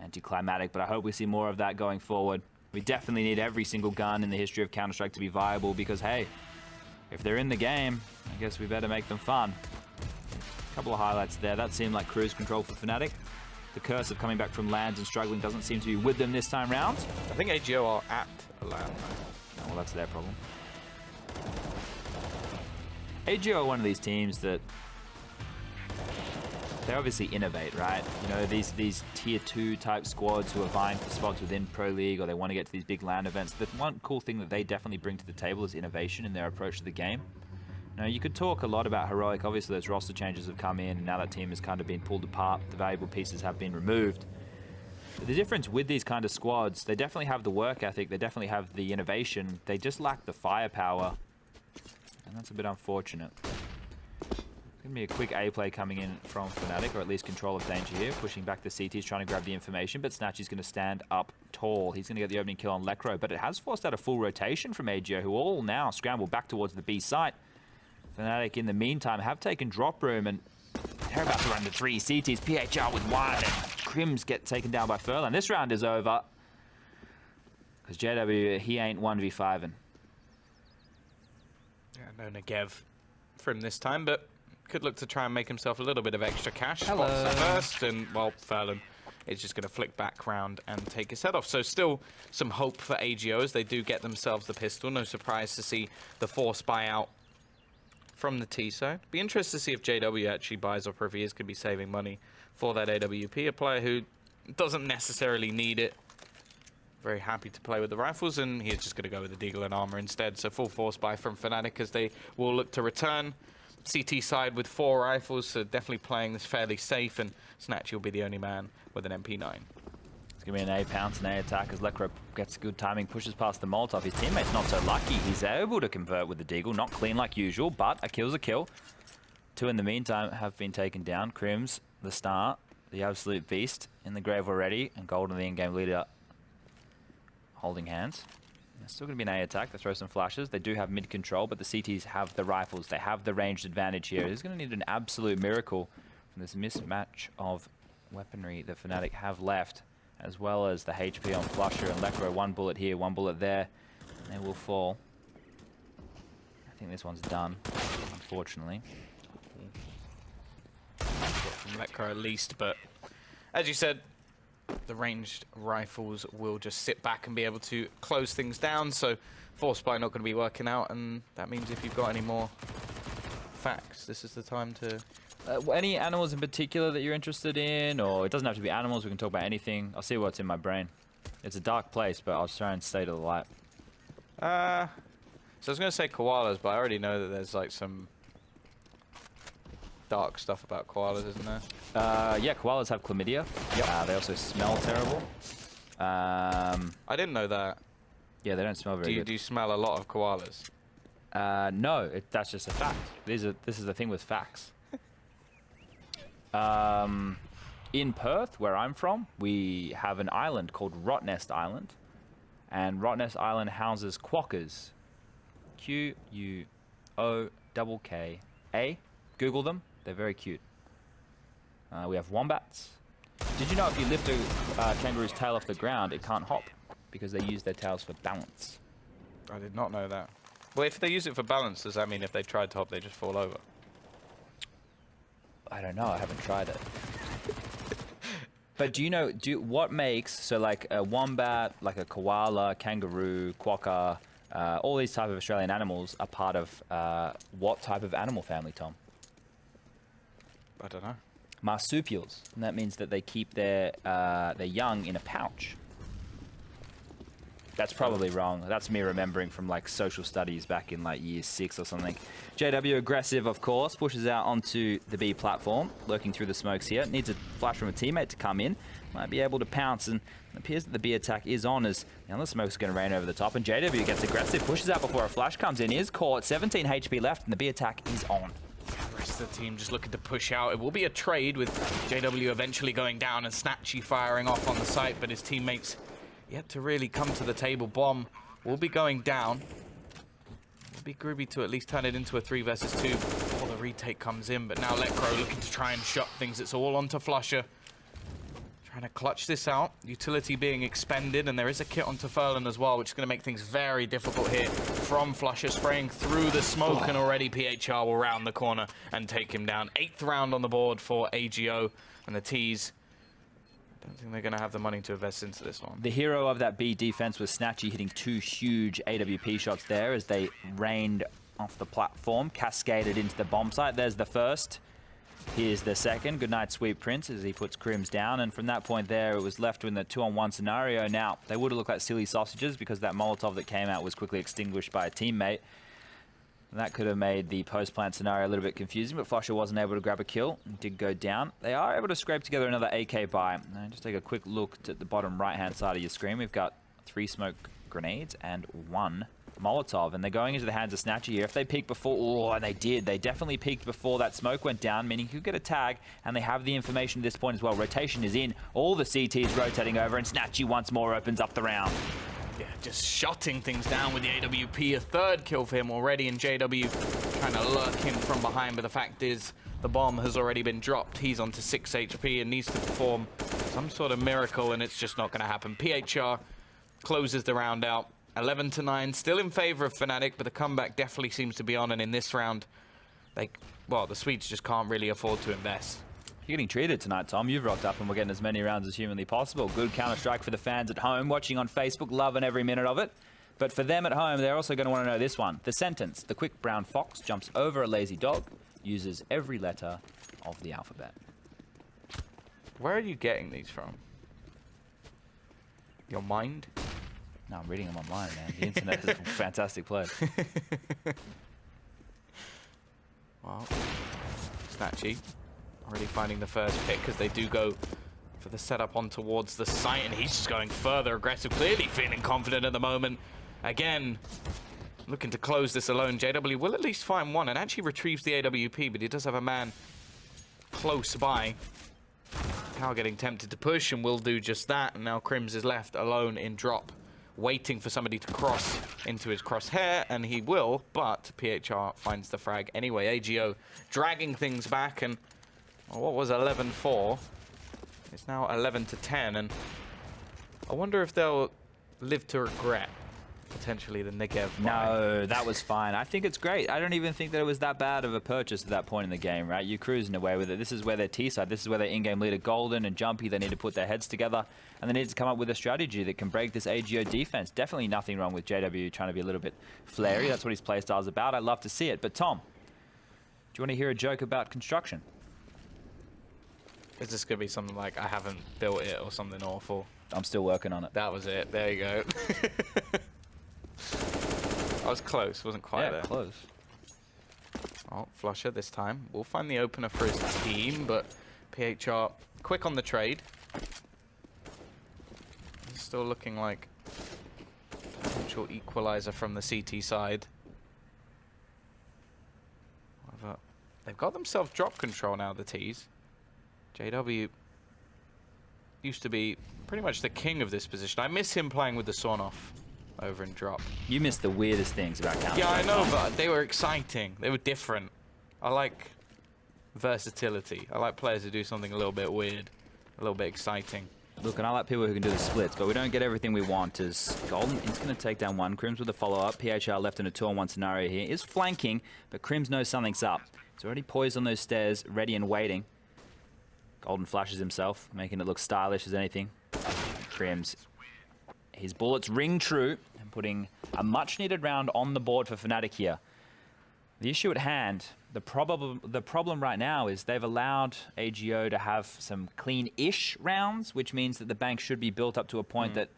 Anticlimactic, but I hope we see more of that going forward. We definitely need every single gun in the history of Counter-Strike to be viable because, hey, if they're in the game, I guess we better make them fun. A couple of highlights there. That seemed like cruise control for Fnatic. The curse of coming back from lands and struggling doesn't seem to be with them this time round. I think AGO are at a land. Oh, well, that's their problem. AGO are one of these teams that they obviously innovate, right? You know, these tier 2 type squads who are vying for spots within Pro League or they want to get to these big LAN events. The one cool thing that they definitely bring to the table is innovation in their approach to the game. You know, you could talk a lot about Heroic. Obviously, those roster changes have come in and now that team has kind of been pulled apart. The valuable pieces have been removed. But the difference with these kind of squads, they definitely have the work ethic. They definitely have the innovation. They just lack the firepower. And that's a bit unfortunate. Going to be a quick A play coming in from Fnatic, or at least control of danger here. Pushing back the CTs, trying to grab the information, but Snatchy's going to stand up tall. He's going to get the opening kill on Lekro, but it has forced out a full rotation from AGO, who all now scramble back towards the B site. Fnatic, in the meantime, have taken drop room, and they're about to run to 3 CTs. PHR with 1, and Crims get taken down by Furlan. This round is over, because JW, he ain't 1v5ing. Yeah, no Negev for him this time, but could look to try and make himself a little bit of extra cash. Hello. Spots first, and, well, Furlan is just going to flick back round and take his head off. So still some hope for AGO as they do get themselves the pistol. No surprise to see the force buyout from the T side. Be interested to see if JW actually buys up, or if he is going to be saving money for that AWP, a player who doesn't necessarily need it. Very happy to play with the rifles, and he's just going to go with the Deagle and armor instead. So full force buy from Fnatic as they will look to return. CT side with 4 rifles, so definitely playing this fairly safe, and Snatchy will be the only man with an MP9. It's going to be an A pounce and A attack as Lekro gets good timing, pushes past the Molotov. His teammate's not so lucky. He's able to convert with the Deagle, not clean like usual, but a kill's a kill. 2 in the meantime have been taken down. Crims, the star, the absolute beast, in the grave already, and Golden, the in-game leader, holding hands. There's still going to be an A attack. They throw some flashes. They do have mid control, but the CTs have the rifles. They have the ranged advantage here. It's going to need an absolute miracle from this mismatch of weaponry that Fnatic have left, as well as the HP on Flusher and Lekro. 1 bullet here, 1 bullet there, and they will fall. I think this one's done, unfortunately. From Lekro at least, but as you said, the ranged rifles will just sit back and be able to close things down, so force buy not going to be working out, and that means if you've got any more facts, this is the time to... Any animals in particular that you're interested in, or it doesn't have to be animals, we can talk about anything. I'll see what's in my brain. It's a dark place, but I'll try and stay to the light. So I was going to say koalas, but I already know that there's like some dark stuff about koalas, isn't there? Yeah, koalas have chlamydia. Yep. They also smell terrible. I didn't know that. Yeah, they don't smell very good. Do you smell a lot of koalas? No, that's just a fact. This is the thing with facts. In Perth, where I'm from, we have an island called Rotnest Island, And Rottnest Island houses quokkas. Quokka. Google them. They're very cute. We have wombats. Did you know if you lift a kangaroo's tail off the ground, it can't hop? Because they use their tails for balance. I did not know that. Well, if they use it for balance, does that mean if they tried to hop, they just fall over? I don't know. I haven't tried it. But do you know, what makes, so like a wombat, like a koala, kangaroo, quokka, all these type of Australian animals are part of what type of animal family, Tom? I don't know. Marsupials. And that means that they keep their young in a pouch. That's probably wrong. That's me remembering from like social studies back in like year 6 or something. JW aggressive, of course, pushes out onto the B platform, lurking through the smokes here. Needs a flash from a teammate to come in. Might be able to pounce, and it appears that the B attack is on as the smoke's going to rain over the top, and JW gets aggressive, pushes out before a flash comes in. He is caught, 17 HP left, and the B attack is on. The rest of the team just looking to push out. It will be a trade with JW eventually going down and Snatchy firing off on the site, but his teammates yet to really come to the table. Bomb will be going down. It will be groovy to at least turn it into a 3 versus 2 before the retake comes in, but now Lecro looking to try and shut things. It's all onto Flusher. Trying to clutch this out. Utility being expended, and there is a kit onto Furlan as well, which is going to make things very difficult here from Flusher, spraying through the smoke, and already PHR will round the corner and take him down. 8th round on the board for AGO, and the T's don't think they're going to have the money to invest into this one. The hero of that B defense was Snatchy, hitting 2 huge AWP shots there as they rained off the platform, cascaded into the bomb site. There's the first. Here's the second. Good night, Sweet Prince, as he puts Crims down. And from that point there, it was left in the 2-on-1 scenario. Now, they would have looked like silly sausages because that Molotov that came out was quickly extinguished by a teammate. That could have made the post-plant scenario a little bit confusing, but Flusher wasn't able to grab a kill and did go down. They are able to scrape together another AK buy. Now, just take a quick look at the bottom right-hand side of your screen. We've got 3 smoke grenades and 1 Molotov, and they're going into the hands of Snatchy here. If they peeked before, oh, and they did. They definitely peeked before that smoke went down, meaning he could get a tag, and they have the information at this point as well. Rotation is in. All the CTs rotating over, and Snatchy once more opens up the round. Yeah, just shutting things down with the AWP. A 3rd kill for him already, and JW trying to lurk him from behind, but the fact is the bomb has already been dropped. He's onto 6 HP and needs to perform some sort of miracle, and it's just not going to happen. PHR closes the round out. 11-9, still in favor of Fnatic, but the comeback definitely seems to be on, and in this round, the Swedes just can't really afford to invest. You're getting treated tonight, Tom. You've rocked up and we're getting as many rounds as humanly possible. Good Counter-Strike for the fans at home, watching on Facebook, loving every minute of it. But for them at home, they're also going to want to know this one. The sentence: the quick brown fox jumps over a lazy dog, uses every letter of the alphabet. Where are you getting these from? Your mind? No, I'm reading them online, man. The internet is a fantastic place. Well, Snatchy already finding the first pick as they do go for the setup on towards the site, and he's just going further aggressive, clearly feeling confident at the moment. Again, looking to close this alone. JW will at least find one and actually retrieves the AWP, but he does have a man close by. Now getting tempted to push and will do just that, and now Crims is left alone in drop, waiting for somebody to cross into his crosshair, and he will, but PHR finds the frag anyway. AGO dragging things back, and what was 11-4? It's now 11-10, and I wonder if they'll live to regret potentially the Negev buy. No, that was fine. I think it's great. I don't even think that it was that bad of a purchase at that point in the game, right? You're cruising away with it. This is where their T-side, this is where their in-game leader, Golden and Jumpy, they need to put their heads together, and they need to come up with a strategy that can break this AGO defense. Definitely nothing wrong with JW trying to be a little bit flary. That's what his playstyle is about. I love to see it. But Tom, do you want to hear a joke about construction? Is this going to be something like, I haven't built it or something awful? I'm still working on it. That was it. There you go. I was close. Wasn't quite there. Close. Oh, Flusher this time. We'll find the opener for his team, but PHR quick on the trade. It's still looking like potential equalizer from the CT side. However, they've got themselves drop control now, the T's. JW used to be pretty much the king of this position. I miss him playing with the Sawn-Off over in drop. You missed the weirdest things about Counter-Strike. Yeah, I know, but they were exciting. They were different. I like versatility. I like players who do something a little bit weird, a little bit exciting. Look, and I like people who can do the splits, but we don't get everything we want as Golden is going to take down one. Crims with a follow-up. PHR left in a 2-on-1 scenario here. Is flanking, but Crims knows something's up. He's already poised on those stairs, ready and waiting. Golden flashes himself, making it look stylish as anything. Crims, his bullets ring true and putting a much-needed round on the board for Fnatic here. The issue at hand, the problem right now is they've allowed AGO to have some clean-ish rounds, which means that the bank should be built up to a point that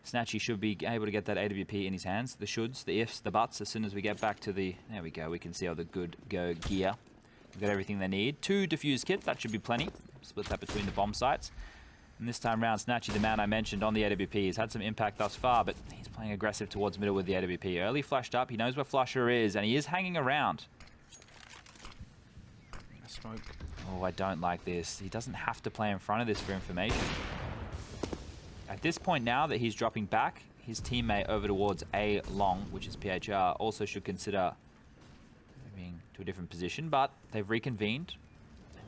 Snatchy should be able to get that AWP in his hands. The shoulds, the ifs, the buts, as soon as we get back to the... There we go, we can see all the good go gear. We've got everything they need. 2 defuse kits, that should be plenty. Split that between the bomb sites. And this time round, Snatchy, the man I mentioned on the AWP, has had some impact thus far, but he's playing aggressive towards middle with the AWP. Early flashed up, he knows where Flusher is, and he is hanging around. Smoke. Oh, I don't like this. He doesn't have to play in front of this for information. At this point now that he's dropping back, his teammate over towards A long, which is PHR, also should consider moving to a different position, but they've reconvened.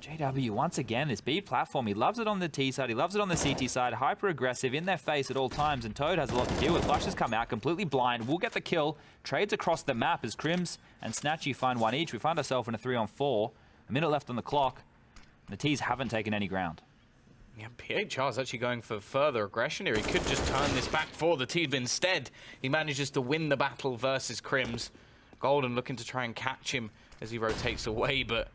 JW, once again, this B platform, he loves it on the T side, he loves it on the CT side, hyper aggressive, in their face at all times, and Toad has a lot to deal with. Flush has come out, completely blind, will get the kill, trades across the map as Crims and Snatchy find one each. We find ourselves in a 3-on-4, a minute left on the clock, and the T's haven't taken any ground. Yeah, PHR is actually going for further aggression here. He could just turn this back for the team. Instead, he manages to win the battle versus Crims. Golden looking to try and catch him as he rotates away, but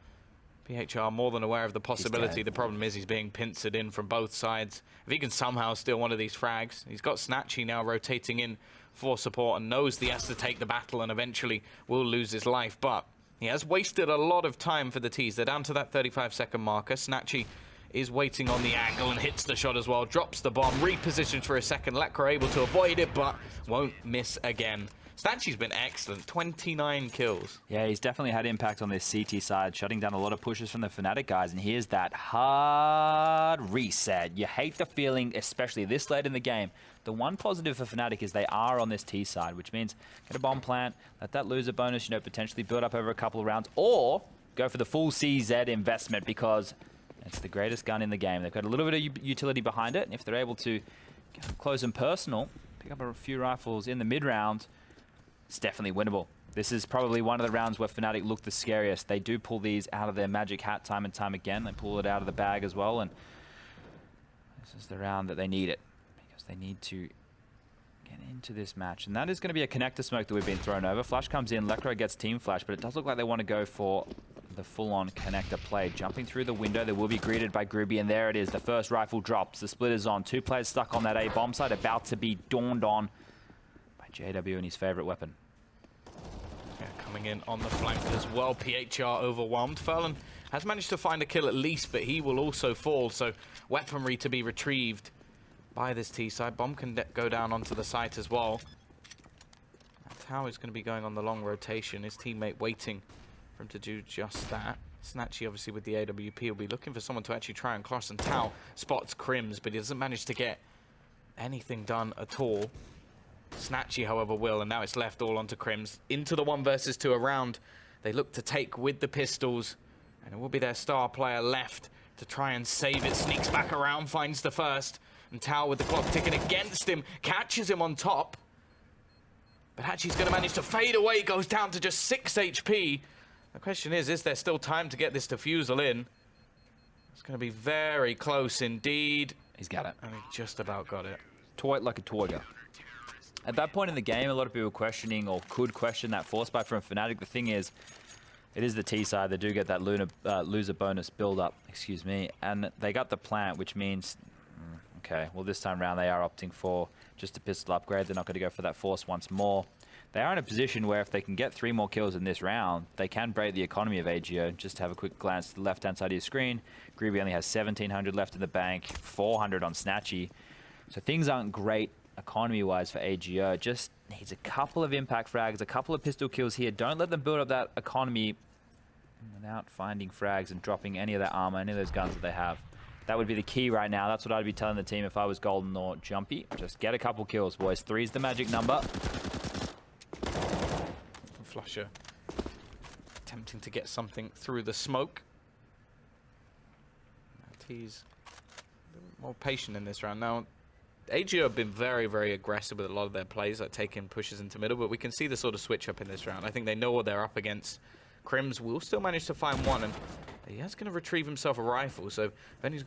PHR more than aware of the possibility. The problem is he's being pincered in from both sides. If he can somehow steal one of these frags, he's got Snatchy now rotating in for support and knows he has to take the battle and eventually will lose his life, but he has wasted a lot of time for the T's. They're down to that 35-second marker. Snatchy is waiting on the angle and hits the shot as well, drops the bomb, repositions for a second. Lekra able to avoid it, but won't miss again. Snatchy's been excellent, 29 kills. Yeah, he's definitely had impact on this CT side, shutting down a lot of pushes from the Fnatic guys, and here's that hard reset. You hate the feeling, especially this late in the game. The one positive for Fnatic is they are on this T side, which means get a bomb plant, let that loser bonus, potentially build up over a couple of rounds, or go for the full CZ investment because it's the greatest gun in the game. They've got a little bit of utility behind it, and if they're able to get up close and personal, pick up a few rifles in the mid-round, it's definitely winnable. This is probably one of the rounds where Fnatic look the scariest. They do pull these out of their magic hat time and time again. They pull it out of the bag as well, and this is the round that they need it because they need to get into this match. And that is going to be a connector smoke that we've been thrown over. Flash comes in, Lekra gets team flash, but it does look like they want to go for the full-on connector play. Jumping through the window, they will be greeted by Grooby, and there it is. The first rifle drops. The split is on. 2 players stuck on that A bomb site, about to be dawned on by JW and his favorite weapon. Yeah, coming in on the flank as well. PHR overwhelmed. Furlan has managed to find a kill at least, but he will also fall. So weaponry to be retrieved by this T side. Bomb can go down onto the site as well. That's how he's going to be going on the long rotation. His teammate waiting for him to do just that. Snatchy, obviously, with the AWP, will be looking for someone to actually try and cross, and Tao spots Crims, but he doesn't manage to get anything done at all. Snatchy, however, will, and now it's left all onto Crims. Into the 1 versus 2 around. They look to take with the pistols, and it will be their star player left to try and save it. Sneaks back around, finds the first, and Tao with the clock ticking against him, catches him on top. But Hachi's going to manage to fade away, goes down to just 6 HP. The question is there still time to get this defusal in? It's going to be very close indeed. He's got it. And he just about got it. Toy like a toiger. At that point in the game, a lot of people questioning or could question that force buy from Fnatic. The thing is, it is the T side. They do get that loser bonus build up, excuse me, and they got the plant, which means, okay, well this time around they are opting for just a pistol upgrade. They're not going to go for that force once more. They are in a position where if they can get 3 more kills in this round, they can break the economy of AGO. Just have a quick glance to the left-hand side of your screen. Grooby only has 1,700 left in the bank, 400 on Snatchy. So things aren't great economy-wise for AGO. Just needs a couple of impact frags, a couple of pistol kills here. Don't let them build up that economy without finding frags and dropping any of that armor, any of those guns that they have. That would be the key right now. That's what I'd be telling the team if I was Golden or Jumpy. Just get a couple kills, boys. 3's the magic number. Flusher attempting to get something through the smoke. He's a bit more patient in this round. Now, AGO have been very, very aggressive with a lot of their plays, like taking pushes into middle, but we can see the sort of switch up in this round. I think they know what they're up against. Crims will still manage to find one, and he is going to retrieve himself a rifle, so if anybody's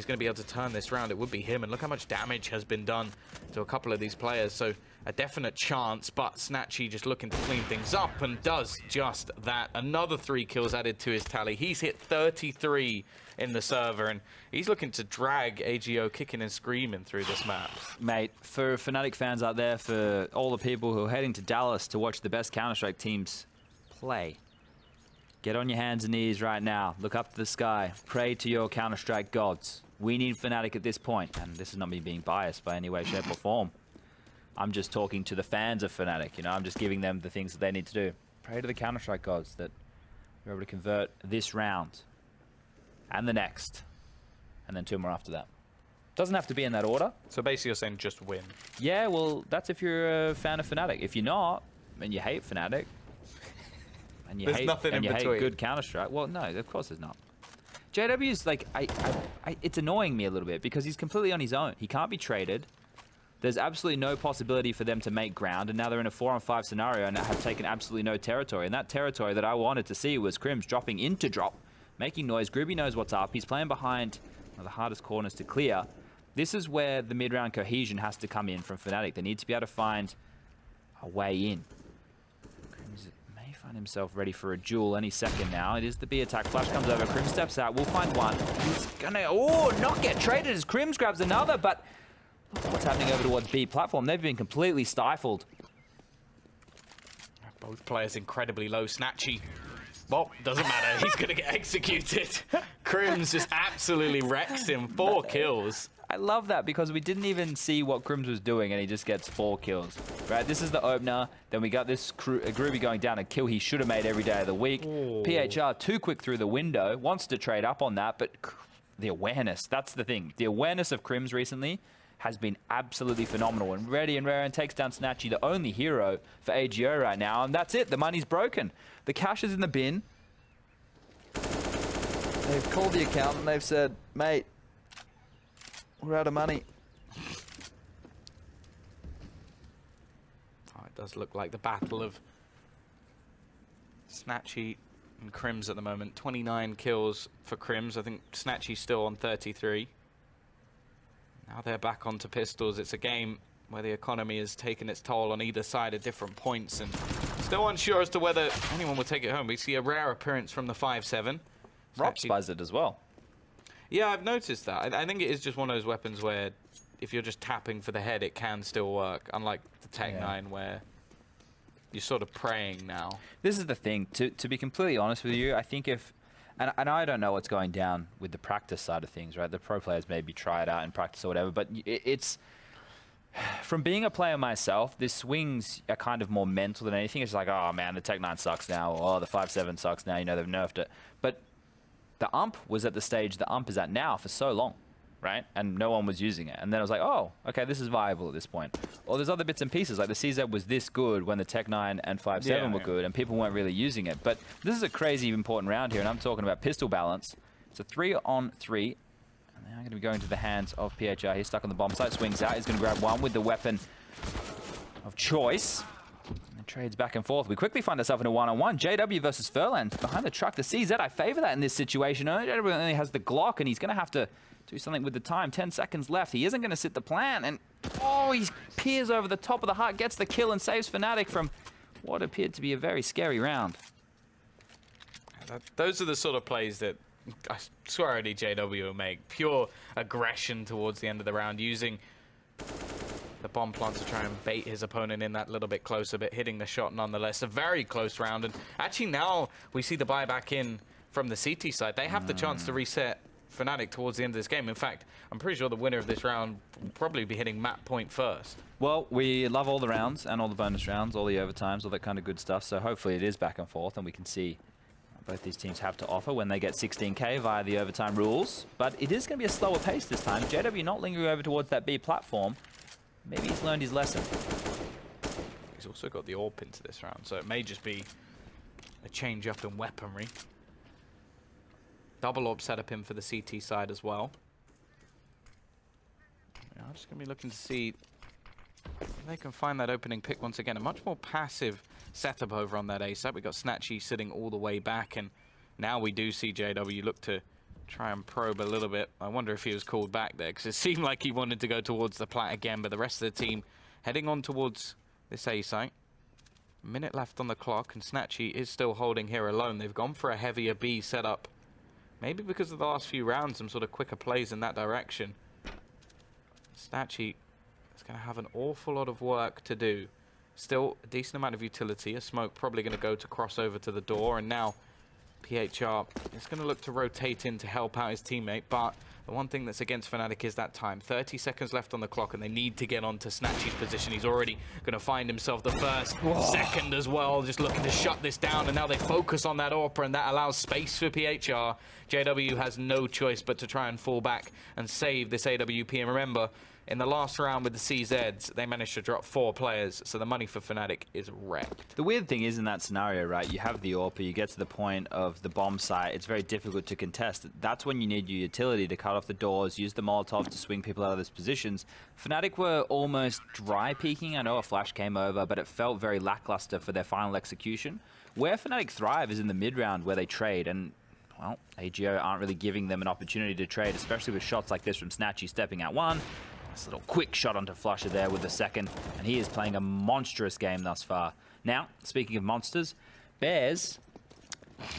going to be able to turn this round, it would be him. And look how much damage has been done to a couple of these players, so a definite chance, but Snatchy just looking to clean things up and does just that. Another 3 kills added to his tally. He's hit 33 in the server, and he's looking to drag AGO kicking and screaming through this map. Mate, for Fnatic fans out there, for all the people who are heading to Dallas to watch the best Counter-Strike teams play, get on your hands and knees right now. Look up to the sky. Pray to your Counter-Strike gods. We need Fnatic at this point. And this is not me being biased by any way, shape, or form. I'm just talking to the fans of Fnatic. You know, I'm just giving them the things that they need to do. Pray to the Counter-Strike gods that we're able to convert this round and the next. And then 2 more after that. Doesn't have to be in that order. So basically you're saying just win. Yeah, well, that's if you're a fan of Fnatic. If you're not, and you hate Fnatic, and you hate good Counter-Strike. Well, no, of course there's not. JW's like, it's annoying me a little bit because he's completely on his own. He can't be traded. There's absolutely no possibility for them to make ground, and now they're in a 4-on-5 scenario and have taken absolutely no territory. And that territory that I wanted to see was Crims dropping into drop, making noise. Groovy knows what's up. He's playing behind one of the hardest corners to clear. This is where the mid-round cohesion has to come in from Fnatic. They need to be able to find a way in. Find himself ready for a duel any second now. It is the B attack. Flash comes over. Crims steps out. We'll find one. He's gonna, not get traded as Crims grabs another, but look what's happening over towards B platform. They've been completely stifled. Both players incredibly low. Snatchy, well, doesn't matter. He's gonna get executed. Crims just absolutely wrecks him. 4 kills. I love that because we didn't even see what Crims was doing and he just gets 4 kills. Right, this is the opener. Then we got this Groovy going down, a kill he should have made every day of the week. Ooh. PHR too quick through the window, wants to trade up on that, but the awareness, that's the thing. The awareness of Crims recently has been absolutely phenomenal. And Ready and Rare takes down Snatchy, the only hero for AGO right now. And that's it, the money's broken. The cash is in the bin. They've called the accountant and they've said, mate, we're out of money. Oh, it does look like the battle of Snatchy and Crims at the moment. 29 kills for Crims. I think Snatchy's still on 33. Now they're back onto pistols. It's a game where the economy has taken its toll on either side at different points, and still unsure as to whether anyone will take it home. We see a rare appearance from the 5-7. Rob's buzzed as well. Yeah, I've noticed that. I think it is just one of those weapons where if you're just tapping for the head, it can still work, unlike the Tech-9 where you're sort of praying now. This is the thing. To be completely honest with you, I think if... And I don't know what's going down with the practice side of things, right? The pro players maybe try it out in practice or whatever, but it's... From being a player myself, this swings are kind of more mental than anything. It's like, oh man, the Tech-9 sucks now, or oh, the 5-7 sucks now, you know, they've nerfed it. But the ump was at the stage the ump is at now for so long, right? And no one was using it. And then I was like, oh, okay, this is viable at this point. Or there's other bits and pieces, like the CZ was this good when the Tech-9 and 5-7 were good, and people weren't really using it. But this is a crazy important round here, and I'm talking about pistol balance. It's a 3-on-3. And now going to be going to the hands of PHR. He's stuck on the bomb site, swings out. He's going to grab one with the weapon of choice. And trades back and forth. We quickly find ourselves in a 1-on-1. JW versus Furland behind the truck. The CZ, I favor that in this situation. JW only has the Glock, and he's going to have to do something with the time. 10 seconds left. He isn't going to sit the plan. And, oh, he peers over the top of the hut, gets the kill, and saves Fnatic from what appeared to be a very scary round. Those are the sort of plays that I swear only JW will make. Pure aggression towards the end of the round, using the bomb plant to try and bait his opponent in that little bit closer, but hitting the shot nonetheless. A very close round, and actually now we see the buyback in from the CT side. They have the chance to reset Fnatic towards the end of this game. In fact, I'm pretty sure the winner of this round will probably be hitting map point first. Well, we love all the rounds and all the bonus rounds, all the overtimes, all that kind of good stuff, so hopefully it is back and forth and we can see both these teams have to offer when they get 16k via the overtime rules. But it is going to be a slower pace this time. JW not lingering over towards that B platform. Maybe he's learned his lesson. He's also got the AWP into this round, so it may just be a change up in weaponry. Double AWP setup in for the CT side as well. I'm just going to be looking to see if they can find that opening pick once again. A much more passive setup over on that A side. We've got Snatchy sitting all the way back, and now we do see JW look to try and probe a little bit. I wonder if he was called back there, because it seemed like he wanted to go towards the plat again, but the rest of the team heading on towards this A site. A minute left on the clock, and Snatchy is still holding here alone. They've gone for a heavier B setup. Maybe because of the last few rounds, some sort of quicker plays in that direction. Snatchy is going to have an awful lot of work to do. Still a decent amount of utility. A smoke probably going to go to cross over to the door, and now PHR is going to look to rotate in to help out his teammate, but the one thing that's against Fnatic is that time. 30 seconds left on the clock, and they need to get onto Snatchy's position. He's already going to find himself the first, second as well, just looking to shut this down, and now they focus on that AWP, and that allows space for PHR. JW has no choice but to try and fall back and save this AWP, and remember, in the last round with the CZs, they managed to drop 4 players, so the money for Fnatic is wrecked. The weird thing is in that scenario, right, you have the AWP, you get to the point of the bomb site, it's very difficult to contest. That's when you need your utility to cut off the doors, use the Molotov to swing people out of those positions. Fnatic were almost dry peeking. I know a flash came over, but it felt very lackluster for their final execution. Where Fnatic thrive is in the mid-round where they trade, and well, AGO aren't really giving them an opportunity to trade, especially with shots like this from Snatchy stepping out one. Nice little quick shot onto Flusher there with the second, and he is playing a monstrous game thus far. Now, speaking of monsters, bears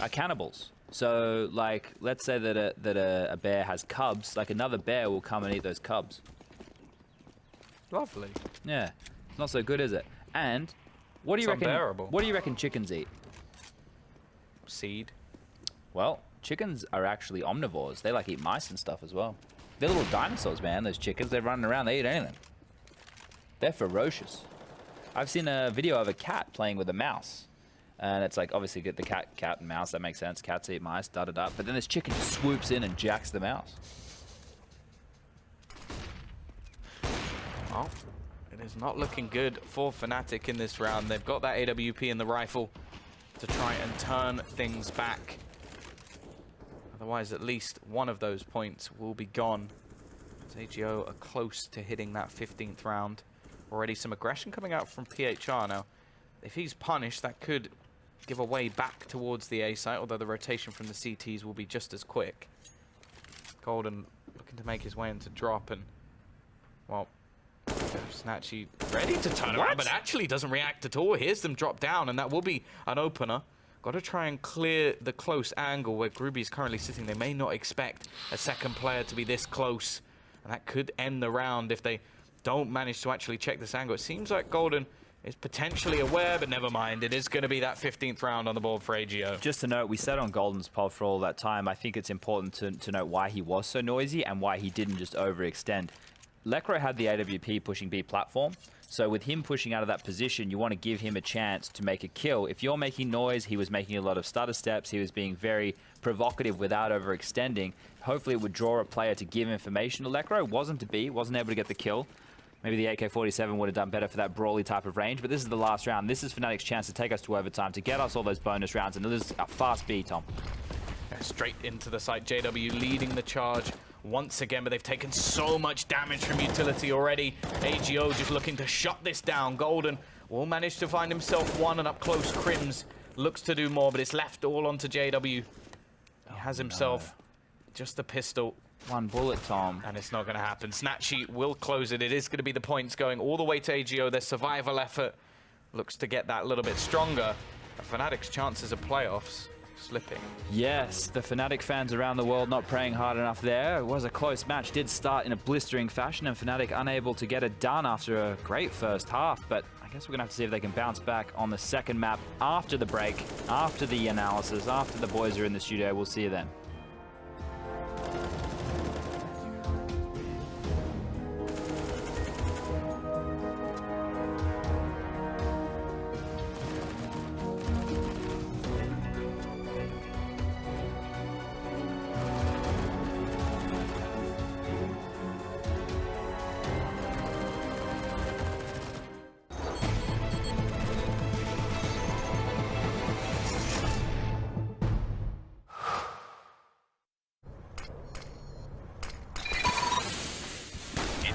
are cannibals. So, like, let's say that a bear has cubs, like another bear will come and eat those cubs. Lovely. Yeah, it's not so good, is it? And what do you reckon? Unbearable. What do you reckon chickens eat? Seed. Well, chickens are actually omnivores. They like eat mice and stuff as well. They're little dinosaurs, man, those chickens. They're running around, they eat anything. They're ferocious. I've seen a video of a cat playing with a mouse. And it's like, obviously, get the cat and mouse, that makes sense. Cats eat mice, da-da-da. But then this chicken just swoops in and jacks the mouse. Well, it is not looking good for Fnatic in this round. They've got that AWP in the rifle to try and turn things back. Otherwise, at least one of those points will be gone. As AGO are close to hitting that 15th round. Already some aggression coming out from PHR now. If he's punished, that could give a way back towards the A site, although the rotation from the CTs will be just as quick. Golden looking to make his way into drop, and, well, Snatchy ready to turn around, but actually doesn't react at all. Here's them drop down, and that will be an opener. Got to try and clear the close angle where Groovy is currently sitting. They may not expect a second player to be this close, and that could end the round if they don't manage to actually check this angle. It seems like Golden is potentially aware, but never mind. It is going to be that 15th round on the board for AGO. Just to note, we said on Golden's pod for all that time, I think it's important to note why he was so noisy and why he didn't just overextend. Lekro had the AWP pushing B platform, so with him pushing out of that position, you want to give him a chance to make a kill. If you're making noise, he was making a lot of stutter steps, he was being very provocative without overextending. Hopefully it would draw a player to give information to Lekro. Wasn't to be, wasn't able to get the kill. Maybe the AK-47 would have done better for that brawly type of range, but this is the last round. This is Fnatic's chance to take us to overtime, to get us all those bonus rounds, and this is a fast B, Tom. Straight into the site, JW leading the charge once again, but they've taken so much damage from utility already. AGO just looking to shut this down. Golden will manage to find himself one, and up close, Crims looks to do more, but it's left all onto JW. He has himself just the pistol. One bullet, Tom. And it's not going to happen. Snatchy will close it. It is going to be the points going all the way to AGO. Their survival effort looks to get that little bit stronger. Fnatic's chances of playoffs slipping. Yes, the Fnatic fans around the world not praying hard enough there. It was a close match, did start in a blistering fashion, and Fnatic unable to get it done after a great first half, but I guess we're going to have to see if they can bounce back on the second map after the break, after the analysis, after the boys are in the studio. We'll see you then.